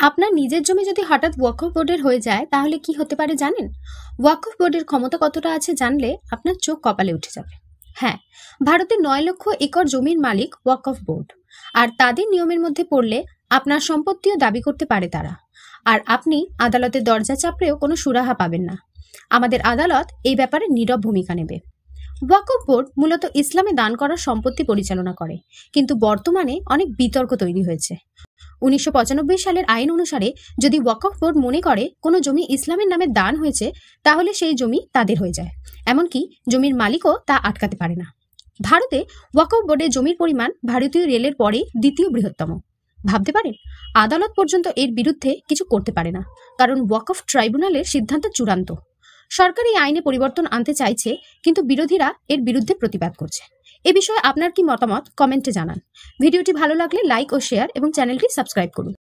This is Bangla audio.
আপনার নিজের জমি যদি হঠাৎ ওয়াকফ বোর্ডের হয়ে যায় তাহলে কি হতে পারে জানেন? ওয়াকফ বোর্ডের ক্ষমতা কতটা আছে জানলে আপনার চোখ কপালে উঠে যাবে। হ্যাঁ, ভারতে 9 লক্ষ একর জমির মালিক ওয়াকফ বোর্ড। আর তাদের নিয়মের মধ্যে পড়লে আপনার সম্পত্তিও দাবি করতে পারে তারা। আর আপনি আদালতের দরজা চাপড়েও কোনো সুরাহা পাবেন না। আমাদের আদালত এই ব্যাপারে নীরব ভূমিকা নেবে। ওয়াকফ বোর্ড মূলত ইসলামে দান করা সম্পত্তি পরিচালনা করে, কিন্তু বর্তমানে অনেক বিতর্ক তৈরি হয়েছে। 1995 সালের আইন অনুসারে যদি ওয়াকফ বোর্ড মনে করে কোনো জমি ইসলামের নামে দান হয়েছে, তাহলে সেই জমি তাদের হয়ে যায়। এমনকি জমির মালিকও তা আটকাতে পারে না। ভারতে ওয়াকফ বোর্ডের জমির পরিমাণ ভারতীয় রেলের পরে দ্বিতীয় বৃহত্তম। ভাবতে পারেন, আদালত পর্যন্ত এর বিরুদ্ধে কিছু করতে পারে না, কারণ ওয়াকফ ট্রাইব্যুনালের সিদ্ধান্ত চূড়ান্ত। সরকার এই আইনে পরিবর্তন আনতে চাইছে, কিন্তু বিরোধীরা এর বিরুদ্ধে প্রতিবাদ করছে। এ বিষয়ে আপনার কি মতামত কমেন্টে জানান। ভিডিওটি ভালো লাগলে লাইক ও শেয়ার এবং চ্যানেলটি সাবস্ক্রাইব করুন।